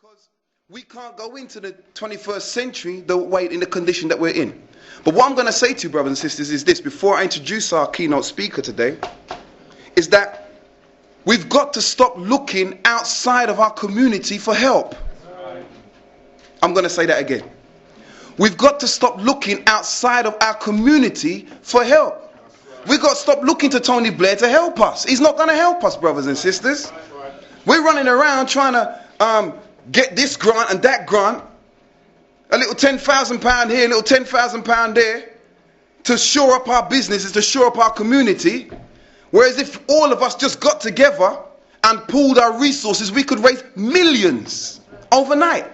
Because we can't go into the 21st century in the condition that we're in. But what I'm going to say to you, brothers and sisters, is this, before I introduce our keynote speaker today, is that we've got to stop looking outside of our community for help. I'm going to say that again. We've got to stop looking outside of our community for help. We've got to stop looking to Tony Blair to help us. He's not going to help us, brothers and sisters. We're running around trying to get this grant and that grant, a little £10,000 here, a little £10,000 there, to shore up our businesses, to shore up our community. Whereas if all of us just got together and pooled our resources, we could raise millions overnight.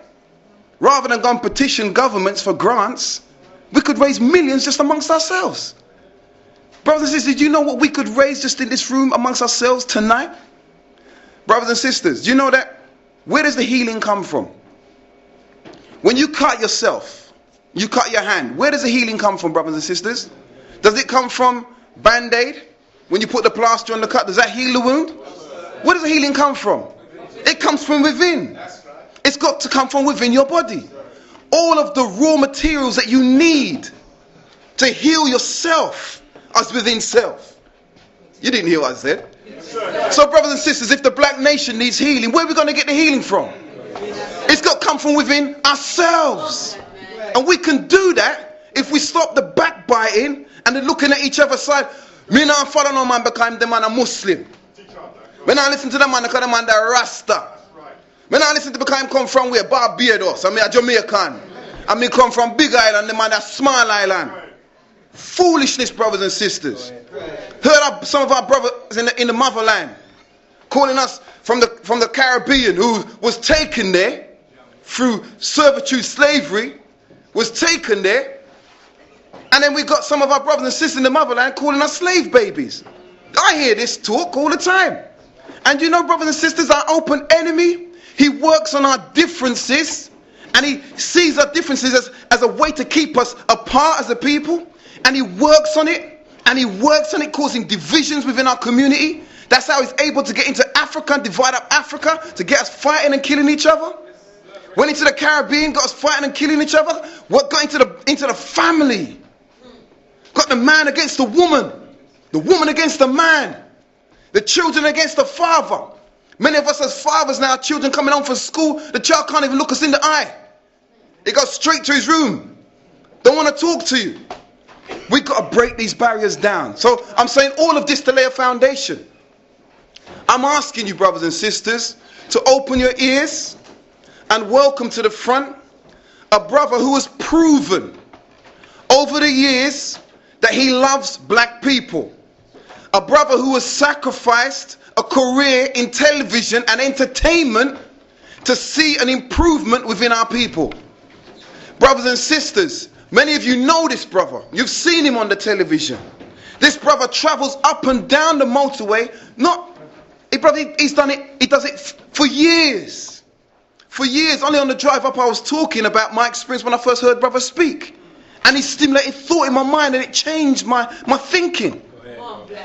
Rather than go and petition governments for grants, we could raise millions just amongst ourselves. Brothers and sisters, do you know what we could raise just in this room amongst ourselves tonight? Brothers and sisters, do you know that? Where does the healing come from? When you cut yourself, you cut your hand, where does the healing come from, brothers and sisters? Does it come from Band-Aid? When you put the plaster on the cut, does that heal the wound? Where does the healing come from? It comes from within. It's got to come from within your body. All of the raw materials that you need to heal yourself are within self. You didn't hear what I said. So brothers and sisters, if the black nation needs healing, where are we going to get the healing from? It's got to come from within ourselves. And we can do that if we stop the backbiting and the looking at each other's side. Me not follow no man because the man a Muslim. When I listen to the man because the man a Rasta. When I listen to because I come from where? Barbados. I mean a Jamaican. I mean come from Big Island, the man a Small Island. Foolishness, brothers and sisters. Heard of some of our brothers in the motherland calling us from the Caribbean, who was taken there through servitude, slavery, was taken there. And then we got some of our brothers and sisters in the motherland calling us slave babies. I hear this talk all the time. And you know, brothers and sisters, our open enemy, he works on our differences, and he sees our differences as a way to keep us apart as a people. And he works on it, and he works on it, causing divisions within our community. That's how he's able to get into Africa and divide up Africa, to get us fighting and killing each other. Went into the Caribbean, got us fighting and killing each other. What got into the family? Got the man against the woman against the man, the children against the father. Many of us as fathers now, children coming home from school, the child can't even look us in the eye. He goes straight to his room. Don't want to talk to you. We've got to break these barriers down. So I'm saying all of this to lay a foundation. I'm asking you, brothers and sisters, to open your ears and welcome to the front a brother who has proven over the years that he loves black people. A brother who has sacrificed a career in television and entertainment to see an improvement within our people. Brothers and sisters, many of you know this brother. You've seen him on the television. This brother travels up and down the motorway. He does it for years. For years. Only on the drive up I was talking about my experience when I first heard brother speak. And he stimulated thought in my mind, and it changed my thinking.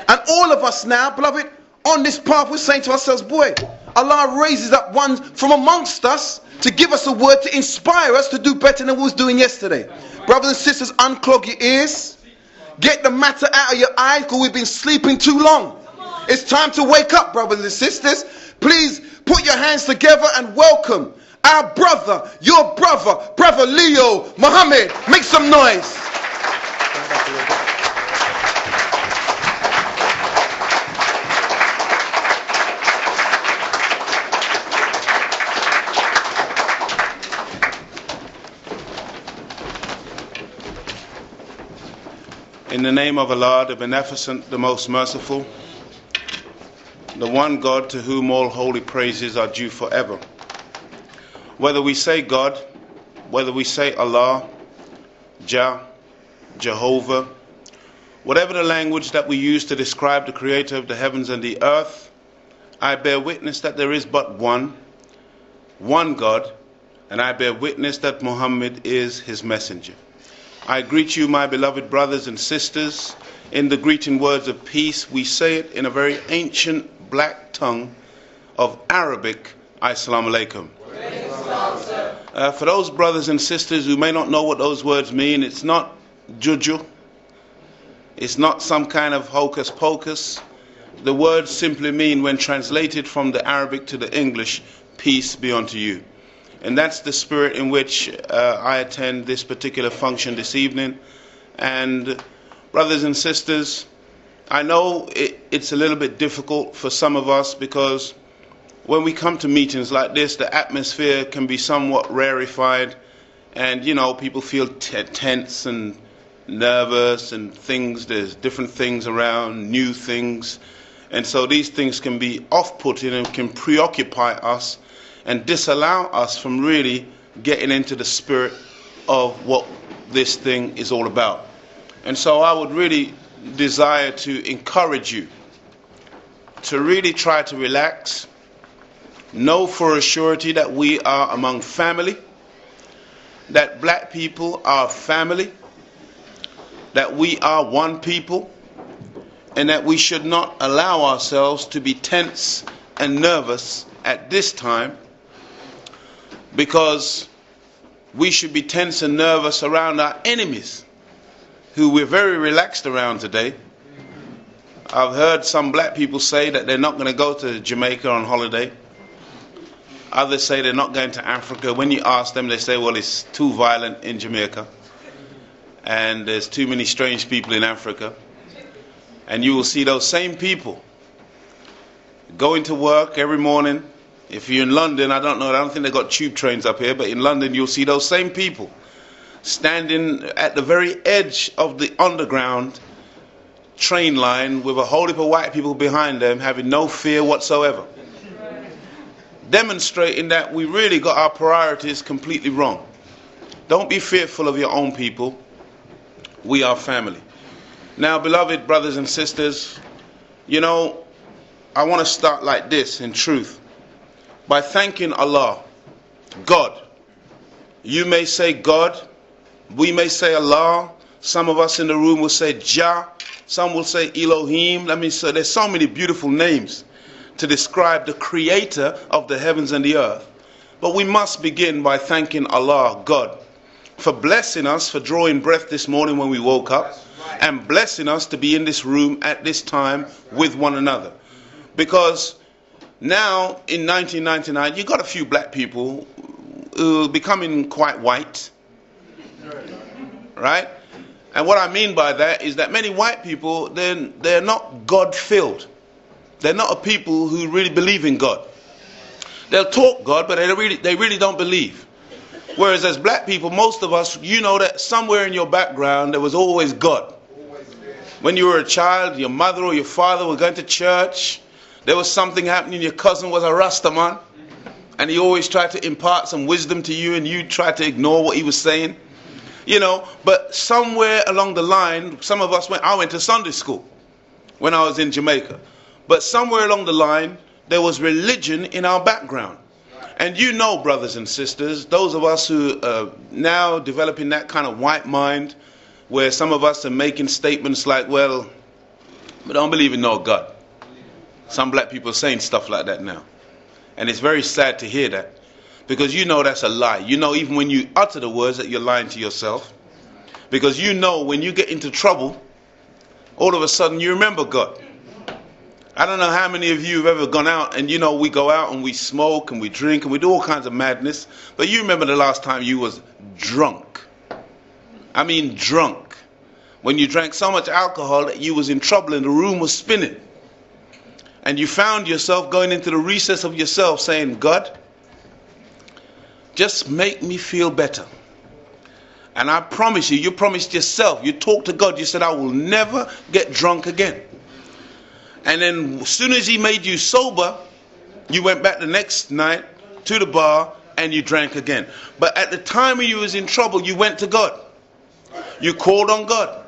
And all of us now, beloved, on this path, we're saying to ourselves, boy, Allah raises up one from amongst us to give us a word to inspire us to do better than we was doing yesterday. Brothers and sisters, unclog your ears. Get the matter out of your eyes, because we've been sleeping too long. It's time to wake up, brothers and sisters. Please put your hands together and welcome our brother, your brother, Brother Leo Muhammad. Make some noise. In the name of Allah, the Beneficent, the Most Merciful, the one God to whom all holy praises are due forever. Whether we say God, whether we say Allah, Jah, Jehovah, whatever the language that we use to describe the Creator of the heavens and the earth, I bear witness that there is but one God, and I bear witness that Muhammad is his messenger. I greet you, my beloved brothers and sisters, in the greeting words of peace. We say it in a very ancient black tongue of Arabic, Assalamu alaikum. For those brothers and sisters who may not know what those words mean, it's not juju. It's not some kind of hocus pocus. The words simply mean, when translated from the Arabic to the English, peace be unto you. And that's the spirit in which I attend this particular function this evening. And brothers and sisters, I know it's a little bit difficult for some of us, because when we come to meetings like this, the atmosphere can be somewhat rarefied, and people feel tense and nervous and things. There's different things around, new things, and so these things can be off-putting and can preoccupy us and disallow us from really getting into the spirit of what this thing is all about. And so I would really desire to encourage you to really try to relax. Know for a surety that we are among family, that black people are family, that we are one people, and that we should not allow ourselves to be tense and nervous at this time, because we should be tense and nervous around our enemies, who we're very relaxed around today. I've heard some black people say that they're not going to go to Jamaica on holiday. Others say they're not going to Africa. When you ask them, they say, well, it's too violent in Jamaica, and there's too many strange people in Africa. And you will see those same people going to work every morning. If you're in London, I don't think they've got tube trains up here, but in London you'll see those same people standing at the very edge of the underground train line with a whole heap of white people behind them, having no fear whatsoever, demonstrating that we really got our priorities completely wrong. Don't be fearful of your own people. We are family. Now, beloved brothers and sisters, I want to start like this, in truth, by thanking Allah, God. You may say God, we may say Allah, some of us in the room will say Jah, some will say Elohim. There's so many beautiful names to describe the creator of the heavens and the earth. But we must begin by thanking Allah, God, for blessing us, for drawing breath this morning when we woke up, and blessing us to be in this room at this time with one another. Because now, in 1999, you got a few black people who are becoming quite white, right? And what I mean by that is that many white people, they're not God-filled. They're not a people who really believe in God. They'll talk God, but they really don't believe. Whereas as black people, most of us, that somewhere in your background there was always God. When you were a child, your mother or your father were going to church. There was something happening. Your cousin was a Rasta man, and he always tried to impart some wisdom to you, and you tried to ignore what he was saying. But somewhere along the line, some of us I went to Sunday school when I was in Jamaica. But somewhere along the line, there was religion in our background. And brothers and sisters, those of us who are now developing that kind of white mind, where some of us are making statements like, well, we don't believe in no God. Some black people are saying stuff like that now. And it's very sad to hear that. Because that's a lie. Even when you utter the words, that you're lying to yourself. Because when you get into trouble, all of a sudden you remember God. I don't know how many of you have ever gone out and we go out and we smoke and we drink and we do all kinds of madness. But you remember the last time you was drunk. I mean drunk. When you drank so much alcohol that you was in trouble and the room was spinning. And you found yourself going into the recess of yourself saying, God, just make me feel better. And I promise you promised yourself, you talked to God, you said, I will never get drunk again. And then as soon as he made you sober, you went back the next night to the bar and you drank again. But at the time when you was in trouble, you went to God. You called on God.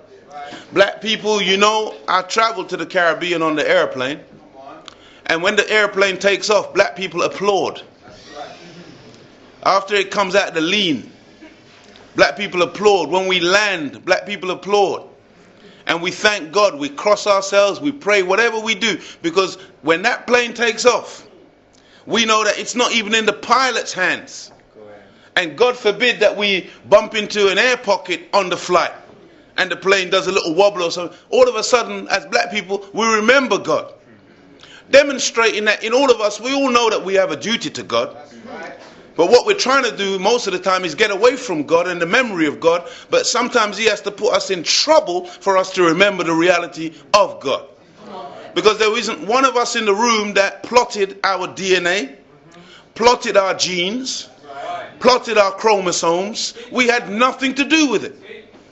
Black people, I traveled to the Caribbean on the airplane. And when the airplane takes off, black people applaud. After it comes out the lean, black people applaud. When we land, black people applaud. And we thank God, we cross ourselves, we pray, whatever we do. Because when that plane takes off, we know that it's not even in the pilot's hands And God forbid that we bump into an air pocket on the flight and the plane does a little wobble or something. All of a sudden, as black people, we remember God. Demonstrating that in all of us, we all know that we have a duty to God. But what we're trying to do most of the time is get away from God and the memory of God. But sometimes He has to put us in trouble for us to remember the reality of God. Because there isn't one of us in the room that plotted our DNA, plotted our genes, plotted our chromosomes. We had nothing to do with it.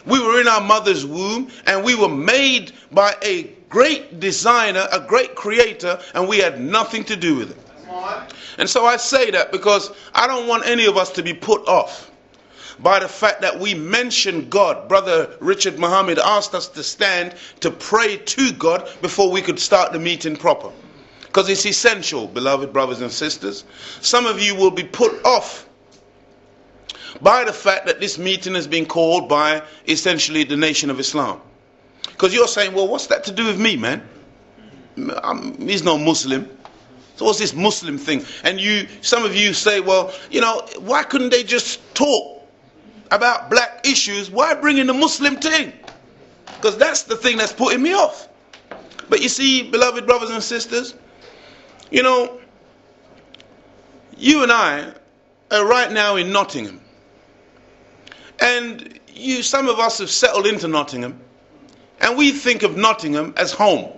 We were in our mother's womb and we were made by a great designer, a great creator, and we had nothing to do with it. And so I say that because I don't want any of us to be put off by the fact that we mention God. Brother Richard Muhammad asked us to stand to pray to God before we could start the meeting proper. Because it's essential, beloved brothers and sisters. Some of you will be put off by the fact that this meeting has been called by essentially the Nation of Islam. Because you're saying, well, what's that to do with me, man? He's no Muslim. So what's this Muslim thing? And some of you say, well, why couldn't they just talk about black issues? Why bring in the Muslim thing? Because that's the thing that's putting me off. But you see, beloved brothers and sisters, you and I are right now in Nottingham. And some of us have settled into Nottingham. And we think of Nottingham as home.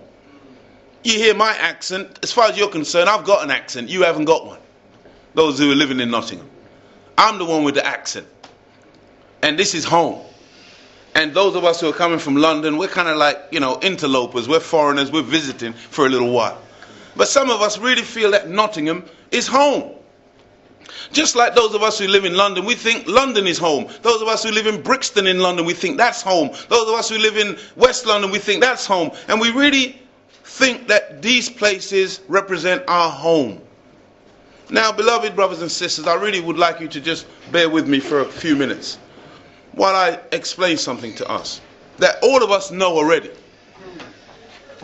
You hear my accent. As far as you're concerned, I've got an accent. You haven't got one. Those who are living in Nottingham. I'm the one with the accent. And this is home. And those of us who are coming from London, we're kind of like, interlopers. We're foreigners. We're visiting for a little while. But some of us really feel that Nottingham is home. Just like those of us who live in London, we think London is home. Those of us who live in Brixton in London, we think that's home. Those of us who live in West London, we think that's home. And we really think that these places represent our home. Now, beloved brothers and sisters, I really would like you to just bear with me for a few minutes while I explain something to us that all of us know already.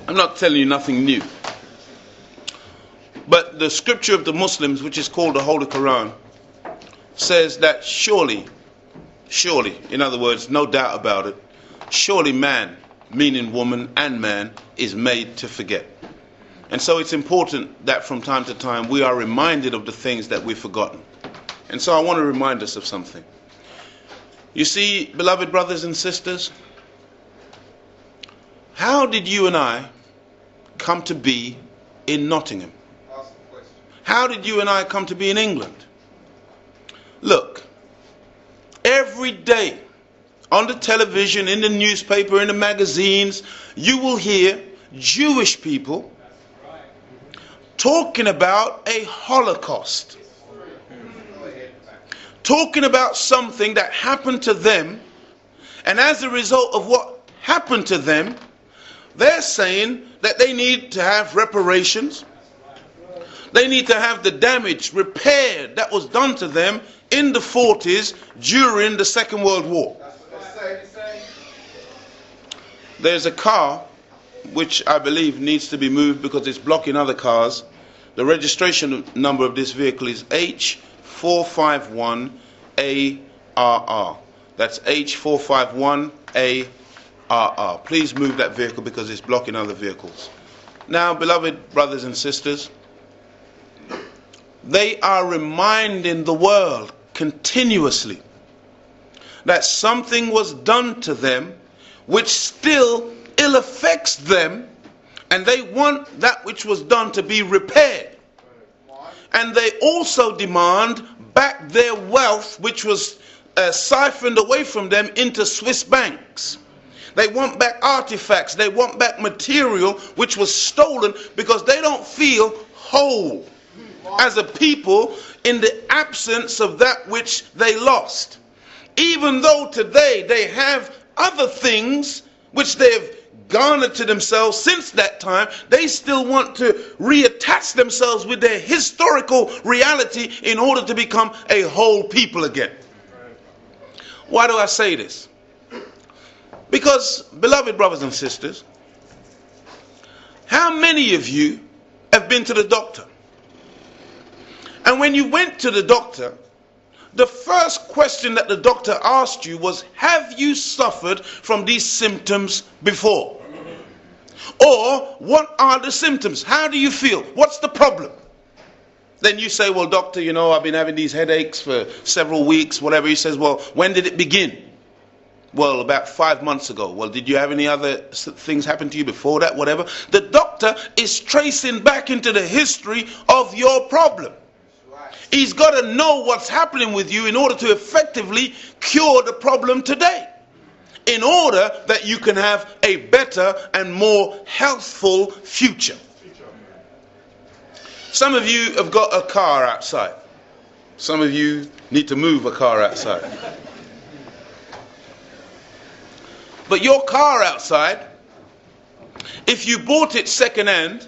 I'm not telling you nothing new. But the scripture of the Muslims, which is called the Holy Quran, says that surely, in other words, no doubt about it, surely man, meaning woman and man, is made to forget. And so it's important that from time to time we are reminded of the things that we've forgotten. And so I want to remind us of something. You see, beloved brothers and sisters, how did you and I come to be in Nottingham? How did you and I come to be in England? Look, every day on the television, in the newspaper, in the magazines, you will hear Jewish people talking about a Holocaust. Talking about something that happened to them, and as a result of what happened to them, they're saying that they need to have reparations. They need to have the damage repaired that was done to them in the 40s during the Second World War. There's a car which I believe needs to be moved because it's blocking other cars. The registration number of this vehicle is H451ARR. That's H451ARR. Please move that vehicle because it's blocking other vehicles. Now, beloved brothers and sisters, they are reminding the world continuously that something was done to them which still ill affects them, and they want that which was done to be repaired. And they also demand back their wealth which was siphoned away from them into Swiss banks. They want back artifacts, they want back material which was stolen because they don't feel whole as a people in the absence of that which they lost. Even though today they have other things which they've garnered to themselves since that time, they still want to reattach themselves with their historical reality in order to become a whole people again. Why do I say this? Because, beloved brothers and sisters, how many of you have been to the doctor? And when you went to the doctor, the first question that the doctor asked you was, have you suffered from these symptoms before? Or, what are the symptoms? How do you feel? What's the problem? Then you say, well, doctor, you know, I've been having these headaches for several weeks, whatever. He says, well, when did it begin? Well, about 5 months ago. Well, did you have any other things happen to you before that, whatever? The doctor is tracing back into the history of your problem. He's got to know what's happening with you in order to effectively cure the problem today, in order that you can have a better and more healthful future. Some of you have got a car outside. Some of you need to move a car outside. But your car outside, if you bought it second-hand,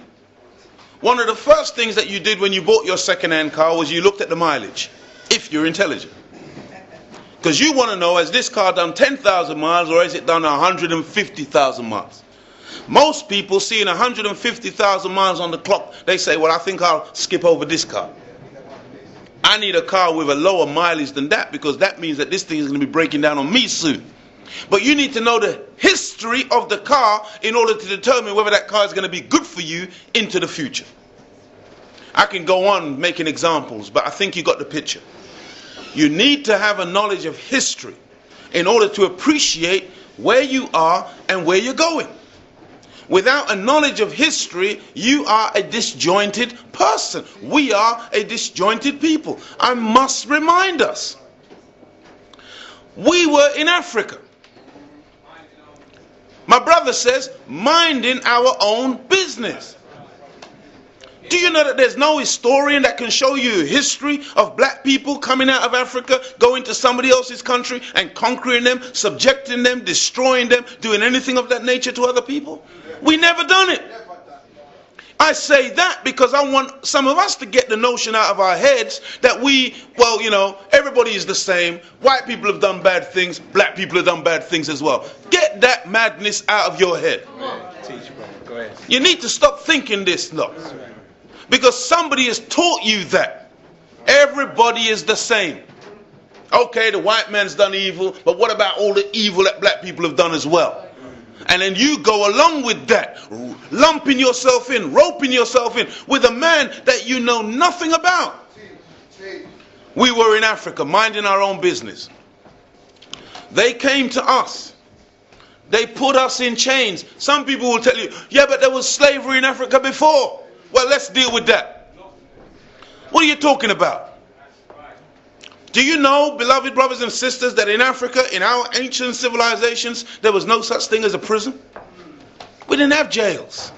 one of the first things that you did when you bought your second-hand car was you looked at the mileage, if you're intelligent. Because you want to know, has this car done 10,000 miles or has it done 150,000 miles? Most people seeing 150,000 miles on the clock, they say, well, I think I'll skip over this car. I need a car with a lower mileage than that, because that means that this thing is going to be breaking down on me soon. But you need to know the history of the car in order to determine whether that car is going to be good for you into the future. I can go on making examples, but I think you got the picture. You need to have a knowledge of history in order to appreciate where you are and where you're going. Without a knowledge of history, you are a disjointed person. We are a disjointed people. I must remind us. We were in Africa. My brother says, minding our own business. Do you know that there's no historian that can show you a history of black people coming out of Africa, going to somebody else's country and conquering them, subjecting them, destroying them, doing anything of that nature to other people? We never done it. I say that because I want some of us to get the notion out of our heads that we, well, you know, everybody is the same. White people have done bad things. Black people have done bad things as well. Get that madness out of your head. You need to stop thinking this, look. Because somebody has taught you that everybody is the same. Okay, the white man's done evil, but what about all the evil that black people have done as well? And then you go along with that, lumping yourself in, roping yourself in with a man that you know nothing about. We were in Africa, minding our own business. They came to us. They put us in chains. Some people will tell you, yeah, but there was slavery in Africa before. Well, let's deal with that. What are you talking about? Do you know, beloved brothers and sisters, that in Africa, in our ancient civilizations, there was no such thing as a prison? We didn't have jails.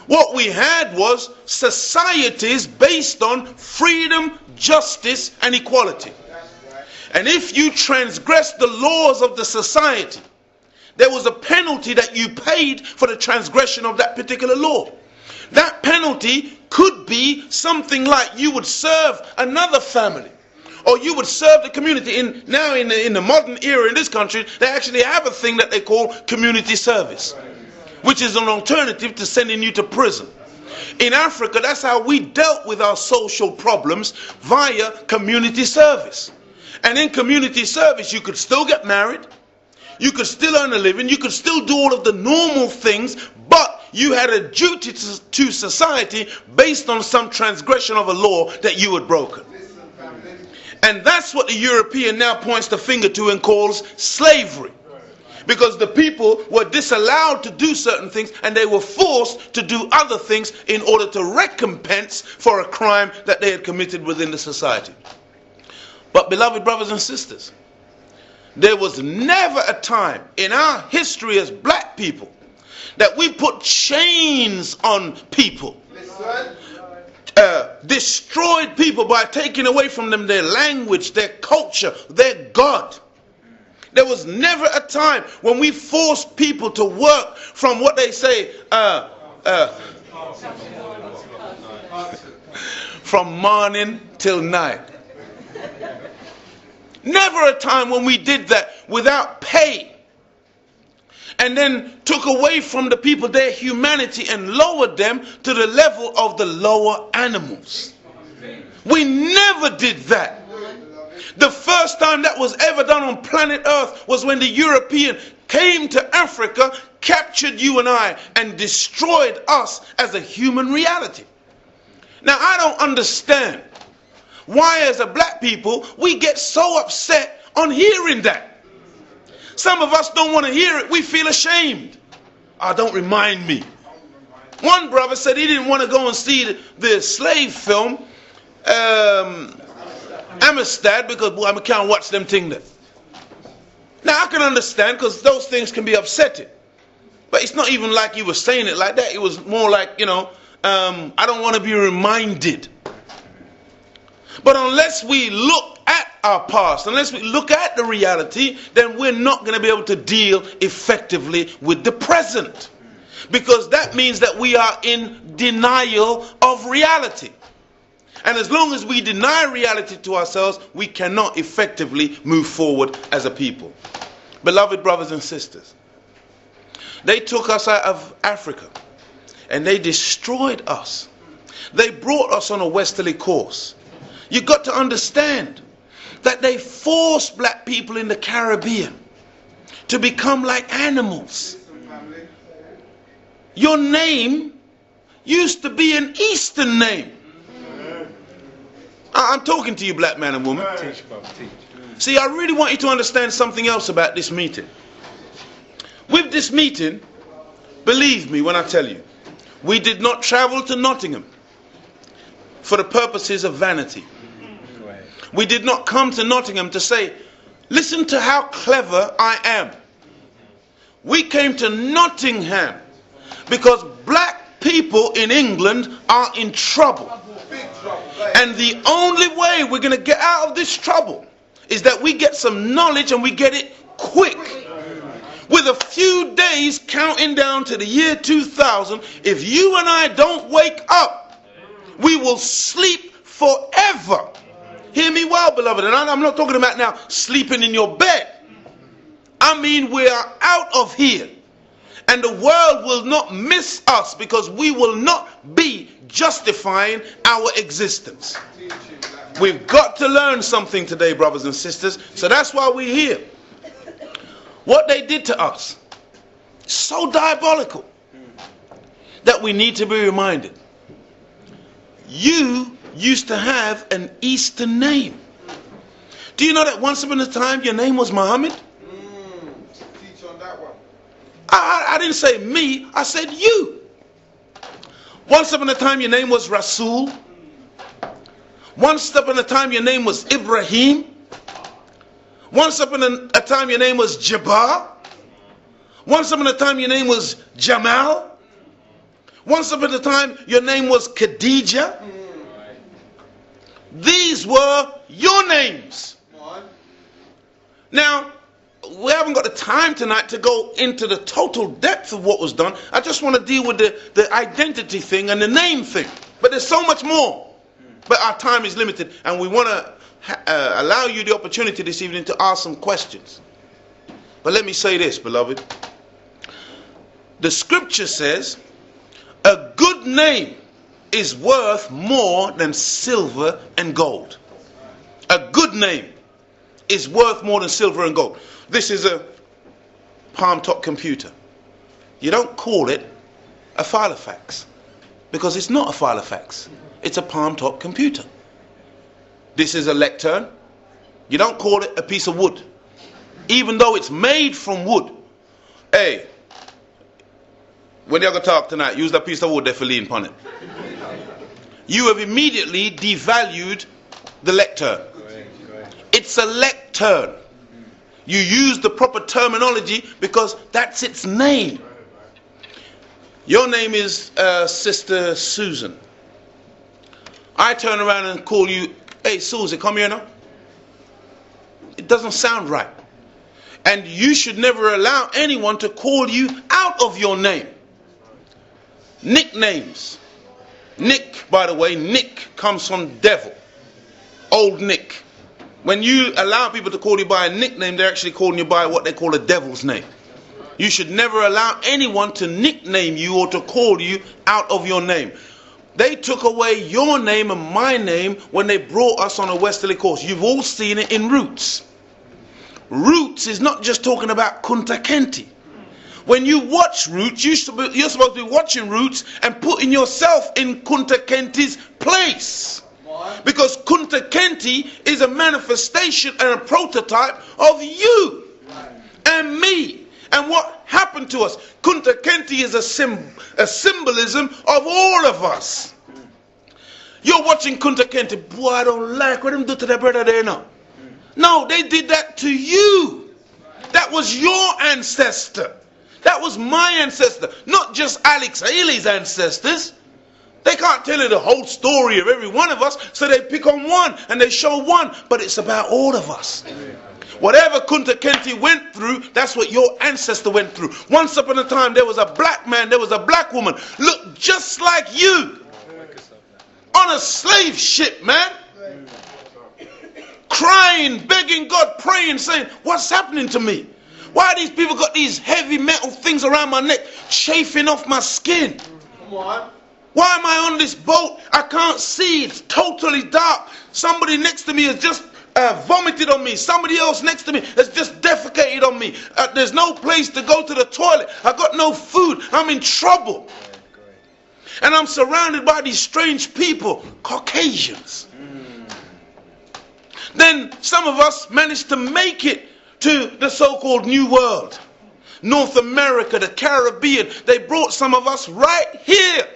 What we had was societies based on freedom, justice, and equality. And if you transgressed the laws of the society, there was a penalty that you paid for the transgression of that particular law. That penalty could be something like you would serve another family, or you would serve the community. Now in the modern era in this country, they actually have a thing that they call community service, which is an alternative to sending you to prison. In Africa, that's how we dealt with our social problems, via community service. And in community service, you could still get married, you could still earn a living, you could still do all of the normal things, but you had a duty to society based on some transgression of a law that you had broken. And that's what the European now points the finger to and calls slavery. Because the people were disallowed to do certain things and they were forced to do other things in order to recompense for a crime that they had committed within the society. But beloved brothers and sisters, there was never a time in our history as black people that we put chains on people, destroyed people by taking away from them their language, their culture, their God. There was never a time when we forced people to work from what they say, from morning till night. Never a time when we did that without pay, and then took away from the people their humanity and lowered them to the level of the lower animals. We never never did that. The first time that was ever done on planet Earth was when the European came to Africa, captured you and I, and destroyed us as a human reality. Now, I don't understand why, as a black people, we get so upset on hearing that. Some of us don't want to hear it. We feel ashamed. Oh, don't remind me. One brother said he didn't want to go and see the slave film, Amistad, because boy, I can't watch them things there. Now, I can understand, because those things can be upsetting. But it's not even like he was saying it like that. It was more like, you know, I don't want to be reminded. But unless we look at our past, unless we look at the reality, then we're not going to be able to deal effectively with the present. Because that means that we are in denial of reality. And as long as we deny reality to ourselves, we cannot effectively move forward as a people. Beloved brothers and sisters, they took us out of Africa and they destroyed us. They brought us on a westerly course. You got to understand that they forced black people in the Caribbean to become like animals. Your name used to be an Eastern name. I'm talking to you, black man and woman. Teach, brother, teach. See, I really want you to understand something else about this meeting. With this meeting, believe me when I tell you, we did not travel to Nottingham for the purposes of vanity. We did not come to Nottingham to say, listen to how clever I am. We came to Nottingham because black people in England are in trouble. And the only way we're going to get out of this trouble is that we get some knowledge, and we get it quick. With a few days counting down to the year 2000, if you and I don't wake up, we will sleep forever. Hear me well, beloved. And I'm not talking about now sleeping in your bed. I mean, we are out of here. And the world will not miss us, because we will not be justifying our existence. We've got to learn something today, brothers and sisters. So that's why we're here. What they did to us, so diabolical, that we need to be reminded. You used to have an Eastern name. Do you know that once upon a time your name was Muhammad? Teach on that one. I didn't say me, I said you. Once upon a time your name was Rasul. Once upon a time your name was Ibrahim. Once upon a time your name was Jabbar. Once upon a time your name was Jamal. Once upon a time your name was Khadija. These were your names. Now, we haven't got the time tonight to go into the total depth of what was done. I just want to deal with the identity thing and the name thing. But there's so much more. But our time is limited, and we want to allow you the opportunity this evening to ask some questions. But let me say this, beloved. The scripture says, a good name is worth more than silver and gold. A good name is worth more than silver and gold. This is a palm top computer. You don't call it a file of fax, because it's not a file of fax. It's a palm top computer. This is a lectern. You don't call it a piece of wood, even though it's made from wood. Hey, when you're going to talk tonight, use that piece of wood there for lean upon it. You have immediately devalued the lectern. It's a lectern. You use the proper terminology because that's its name. Your name is Sister Susan. I turn around and call you, hey Susie, come here now. It doesn't sound right. And you should never allow anyone to call you out of your name. Nicknames. Nick, by the way, Nick comes from devil. Old Nick. When you allow people to call you by a nickname, they're actually calling you by what they call a devil's name. You should never allow anyone to nickname you or to call you out of your name. They took away your name and my name when they brought us on a westerly course. You've all seen it in Roots. Roots is not just talking about Kunta Kinte. When you watch Roots, you're supposed to be watching Roots and putting yourself in Kunta Kinte's place. Because Kunta Kinte is a manifestation and a prototype of you and me. And what happened to us? Kunta Kinte is a symbolism of all of us. You're watching Kunta Kinte. Boy, I don't like what them do to their brother there now. No, they did that to you. That was your ancestor. That was my ancestor. Not just Alex Haley's ancestors. They can't tell you the whole story of every one of us, so they pick on one and they show one. But it's about all of us. Whatever Kunta Kinte went through, that's what your ancestor went through. Once upon a time, there was a black man, there was a black woman, looked just like you, on a slave ship, man. Crying, begging God, praying, saying, what's happening to me? Why these people got these heavy metal things around my neck, chafing off my skin? Come on. Why am I on this boat? I can't see. It's totally dark. Somebody next to me has just vomited on me. Somebody else next to me has just defecated on me. There's no place to go to the toilet. I got no food. I'm in trouble. And I'm surrounded by these strange people, Caucasians. Then some of us managed to make it to the so-called New World. North America, the Caribbean. They brought some of us right here.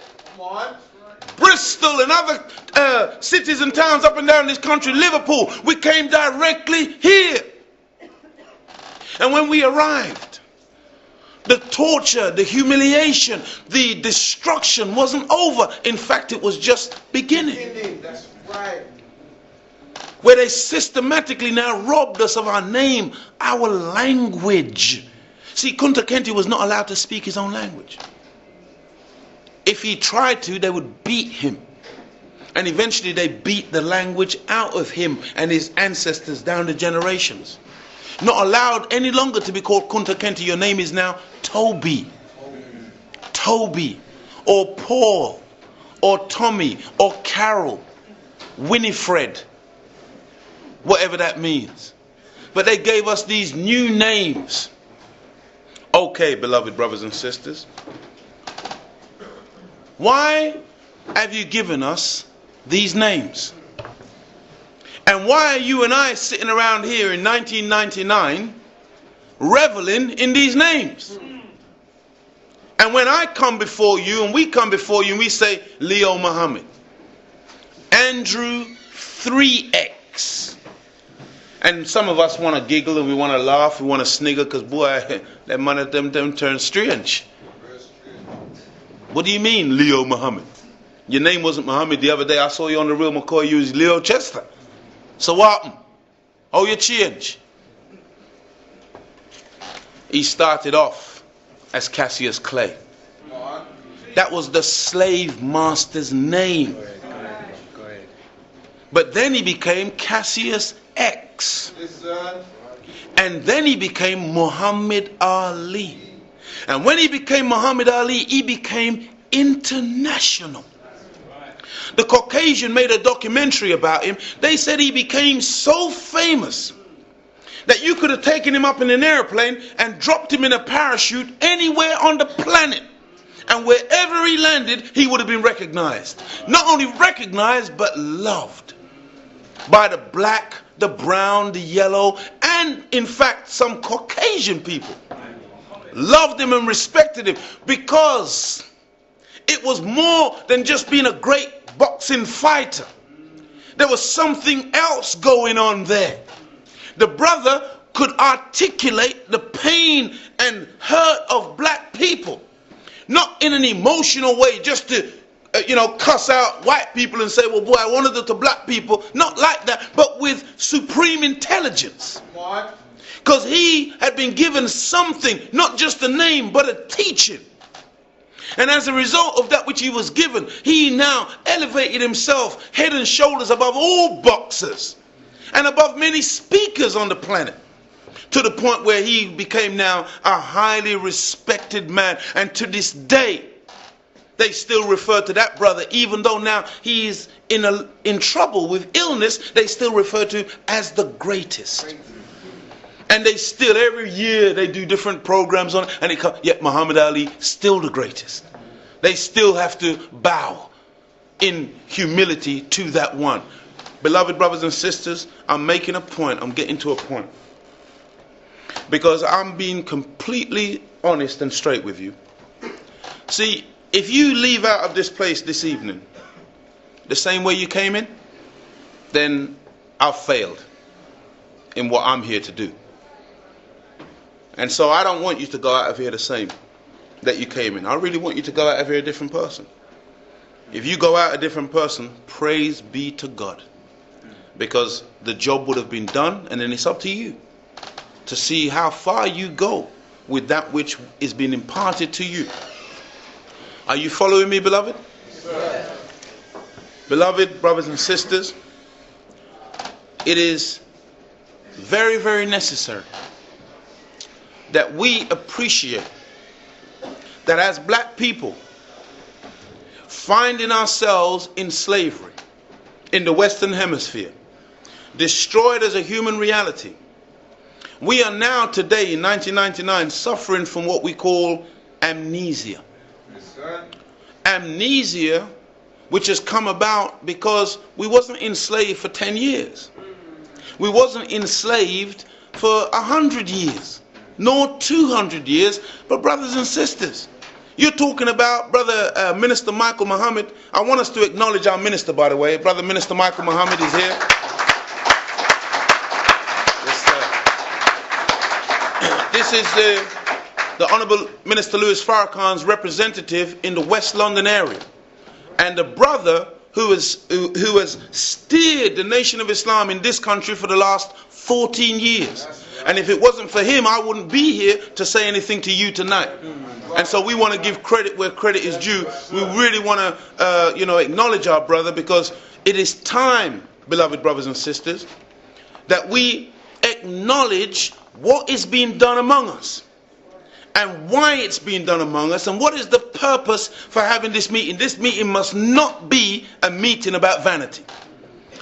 Bristol and other cities and towns up and down this country, Liverpool, we came directly here. And when we arrived, the torture, the humiliation, the destruction wasn't over. In fact, it was just beginning. That's right. Where they systematically now robbed us of our name, our language. See, Kunta Kinte was not allowed to speak his own language. If he tried to, they would beat him. And eventually they beat the language out of him and his ancestors down the generations. Not allowed any longer to be called Kunta Kinte. Your name is now Toby. Toby. Or Paul. Or Tommy. Or Carol. Winifred. Whatever that means. But they gave us these new names. Okay, beloved brothers and sisters. Why have you given us these names? And why are you and I sitting around here in 1999 reveling in these names? And when I come before you and we come before you and we say Leo Muhammad, Andrew 3X, and some of us want to giggle and we want to laugh, we want to snigger because boy, that man of them turn strange. What do you mean, Leo Muhammad? Your name wasn't Muhammad. The other day I saw you on the real McCoy, you was Leo Chester. So what happened? Oh, you change. He started off as Cassius Clay. That was the slave master's name. But then he became Cassius X. And then he became Muhammad Ali. And when he became Muhammad Ali, he became international. The Caucasian made a documentary about him. They said he became so famous that you could have taken him up in an airplane and dropped him in a parachute anywhere on the planet. And wherever he landed, he would have been recognized. Not only recognized, but loved by the black, the brown, the yellow, and in fact, some Caucasian people. Loved him and respected him because it was more than just being a great boxing fighter. There was something else going on there. The brother could articulate the pain and hurt of black people, not in an emotional way just to cuss out white people and say, well boy, I wanted it to black people. Not like that, but with supreme intelligence. What? Because he had been given something, not just a name, but a teaching. And as a result of that which he was given, he now elevated himself head and shoulders above all boxers and above many speakers on the planet, to the point where he became now a highly respected man. And to this day, they still refer to that brother, even though now he is in trouble with illness, they still refer to as the greatest. And they still, every year, they do different programs on it, and yet Muhammad Ali, still the greatest. They still have to bow in humility to that one. Beloved brothers and sisters, I'm making a point, I'm getting to a point. Because I'm being completely honest and straight with you. See, if you leave out of this place this evening the same way you came in, then I've failed in what I'm here to do. And so I don't want you to go out of here the same that you came in. I really want you to go out of here a different person. If you go out a different person, praise be to God. Because the job would have been done, and then it's up to you to see how far you go with that which is being imparted to you. Are you following me, beloved? Yes. Beloved brothers and sisters, it is very, very necessary that we appreciate that as black people, finding ourselves in slavery in the Western Hemisphere, destroyed as a human reality, we are now today in 1999 suffering from what we call amnesia. Amnesia, which has come about because we wasn't enslaved for 10 years. We wasn't enslaved for 100 years, nor 200 years. But brothers and sisters, you're talking about Brother Minister Michael Muhammad. I want us to acknowledge our minister, by the way. Brother Minister Michael Muhammad is here. This is the Honourable Minister Louis Farrakhan's representative in the West London area, and the brother who has steered the Nation of Islam in this country for the last 14 years. And if it wasn't for him, I wouldn't be here to say anything to you tonight. And so we want to give credit where credit is due. We really want to acknowledge our brother, because it is time, beloved brothers and sisters, that we acknowledge what is being done among us, and why it's being done among us, and what is the purpose for having this meeting. This meeting must not be a meeting about vanity.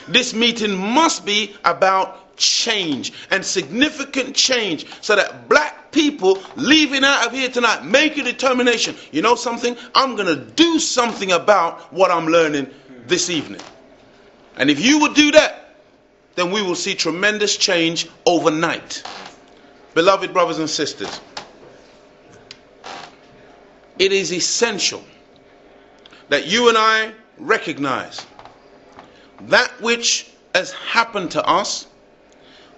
This meeting must be about change, and significant change, so that black people leaving out of here tonight make a determination. You know something? I'm going to do something about what I'm learning this evening. And if you would do that, then we will see tremendous change overnight. Beloved brothers and sisters, it is essential that you and I recognize that which has happened to us,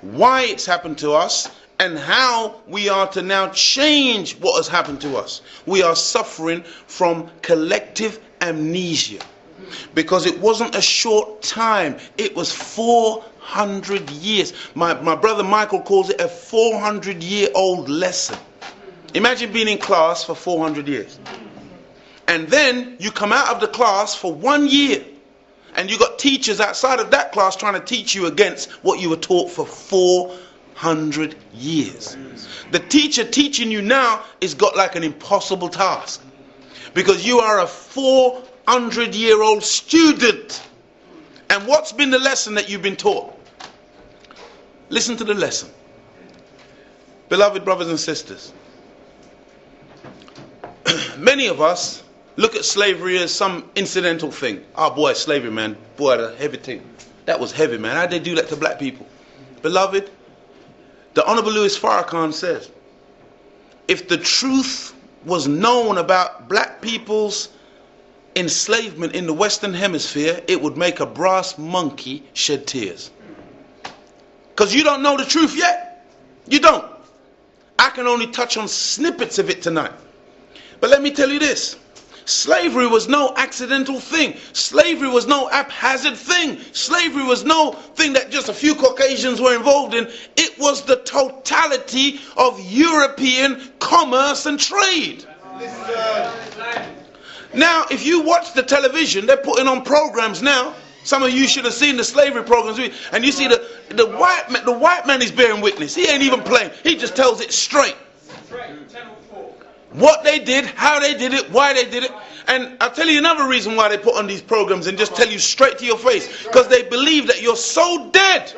why it's happened to us, and how we are to now change what has happened to us. We are suffering from collective amnesia, because it wasn't a short time, it was 400 years. My brother Michael calls it a 400-year-old lesson. Imagine being in class for 400 years. And then you come out of the class for 1 year, and you got teachers outside of that class trying to teach you against what you were taught for 400 years. The teacher teaching you now is got like an impossible task, because you are a 400-year-old student. And what's been the lesson that you've been taught? Listen to the lesson. Beloved brothers and sisters, many of us look at slavery as some incidental thing. Oh boy, slavery, man. Boy, that's a heavy thing. That was heavy, man. How'd they do that to black people? Beloved, the Honourable Louis Farrakhan says, if the truth was known about black people's enslavement in the Western Hemisphere, it would make a brass monkey shed tears. Because you don't know the truth yet. You don't. I can only touch on snippets of it tonight. But let me tell you this. Slavery was no accidental thing. Slavery was no haphazard thing. Slavery was no thing that just a few Caucasians were involved in. It was the totality of European commerce and trade. Now, if you watch the television, they're putting on programs now. Some of you should have seen the slavery programs, and you see the white man is bearing witness. He ain't even playing. He just tells it straight. What they did, how they did it, why they did it. And I'll tell you another reason why they put on these programs and just tell you straight to your face. Because they believe that you're so dead,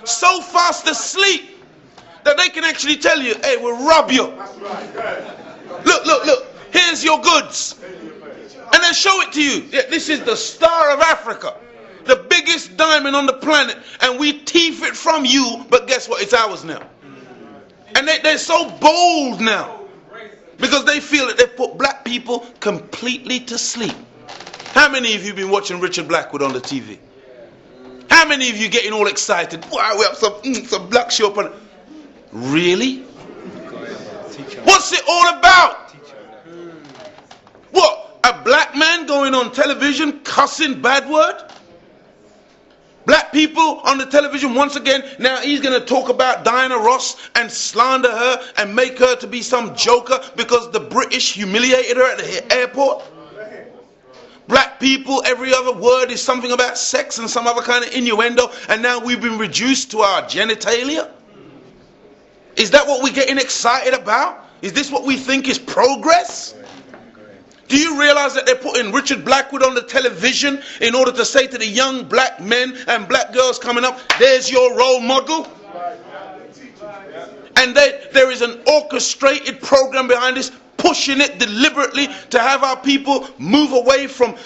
so fast asleep, that they can actually tell you, hey, we'll rob you. Look, here's your goods. And they show it to you. Yeah, this is the star of Africa. The biggest diamond on the planet. And we thief it from you, but guess what? It's ours now. And they're so bold now. Because they feel that they've put black people completely to sleep. How many of you have been watching Richard Blackwood on the TV? How many of you getting all excited? Wow, we have some black show up on it. Really? What's it all about? What? A black man going on television cussing bad word? Black people on the television once again. Now he's going to talk about Diana Ross and slander her and make her to be some joker because the British humiliated her at the airport. Black people, every other word is something about sex and some other kind of innuendo, and now we've been reduced to our genitalia. Is that what we're getting excited about? Is this what we think is progress? Do you realize that they're putting Richard Blackwood on the television in order to say to the young black men and black girls coming up, there's your role model? And there is an orchestrated program behind this, pushing it deliberately to have our people move away from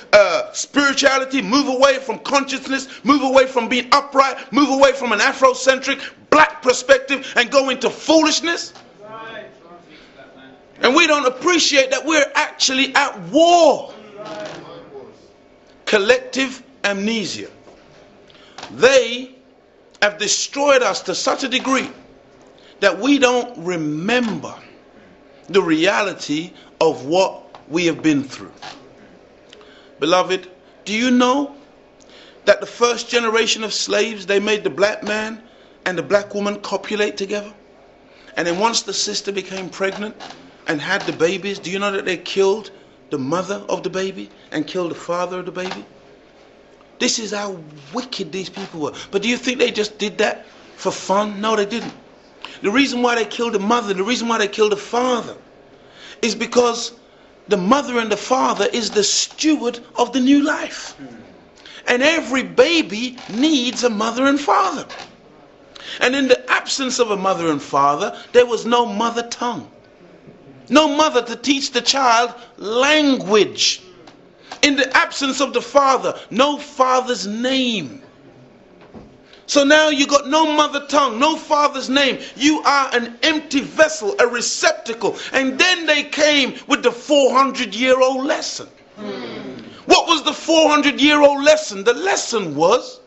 spirituality, move away from consciousness, move away from being upright, move away from an Afrocentric black perspective and go into foolishness. And we don't appreciate that we're actually at war. Collective amnesia. They have destroyed us to such a degree that we don't remember the reality of what we have been through. Beloved, do you know that the first generation of slaves, they made the black man and the black woman copulate together? And then once the sister became pregnant and had the babies, do you know that they killed the mother of the baby and killed the father of the baby? This is how wicked these people were. But do you think they just did that for fun? No, they didn't. The reason why they killed the mother, the reason why they killed the father, is because the mother and the father is the steward of the new life. And every baby needs a mother and father. And in the absence of a mother and father, there was no mother tongue. No mother to teach the child language. In the absence of the father, no father's name. So now you got no mother tongue, no father's name. You are an empty vessel, a receptacle. And then they came with the 400-year-old lesson. What was the 400-year-old lesson? The lesson was,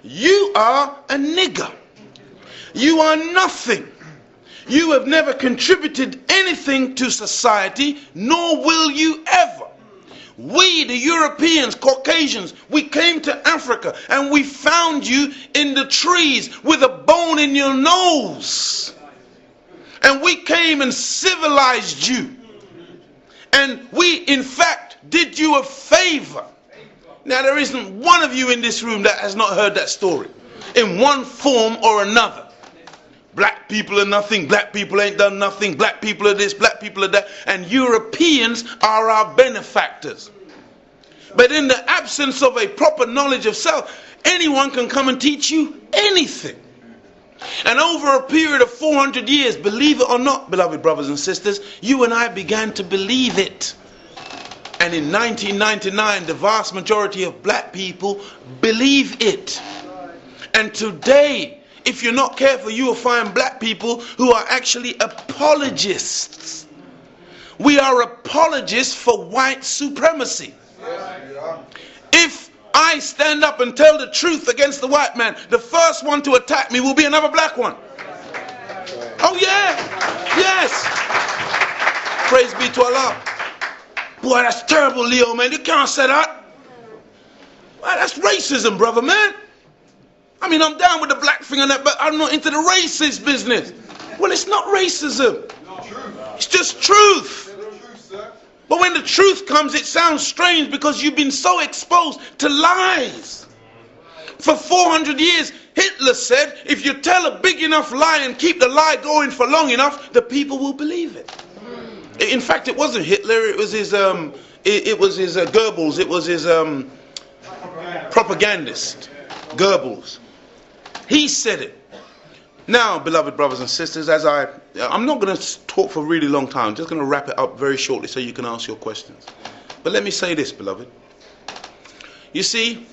you are a nigger. You are nothing. You have never contributed anything to society, nor will you ever. We, the Europeans, Caucasians, we came to Africa and we found you in the trees with a bone in your nose. And we came and civilized you. And we, in fact, did you a favor. Now, there isn't one of you in this room that has not heard that story in one form or another. Black people are nothing, black people ain't done nothing, black people are this, black people are that, and Europeans are our benefactors. But in the absence of a proper knowledge of self, anyone can come and teach you anything. And over a period of 400 years, believe it or not, beloved brothers and sisters, you and I began to believe it. And in 1999, the vast majority of black people believe it. And today, if you're not careful, you will find black people who are actually apologists. We are apologists for white supremacy. If I stand up and tell the truth against the white man, the first one to attack me will be another black one. Oh yeah, yes. Praise be to Allah. Boy, that's terrible, Leo, man. You can't say that. Well, that's racism, brother, man. I mean, I'm down with the black thing and that, but I'm not into the racist business. Well, it's not racism. It's just truth. But when the truth comes, it sounds strange because you've been so exposed to lies. For 400 years, Hitler said, if you tell a big enough lie and keep the lie going for long enough, the people will believe it. In fact, it wasn't Hitler, it was It was his Goebbels. It was his propagandist, Goebbels. He said it. Now, beloved brothers and sisters, I'm not going to talk for a really long time. I'm just going to wrap it up very shortly so you can ask your questions. But let me say this, beloved. You see,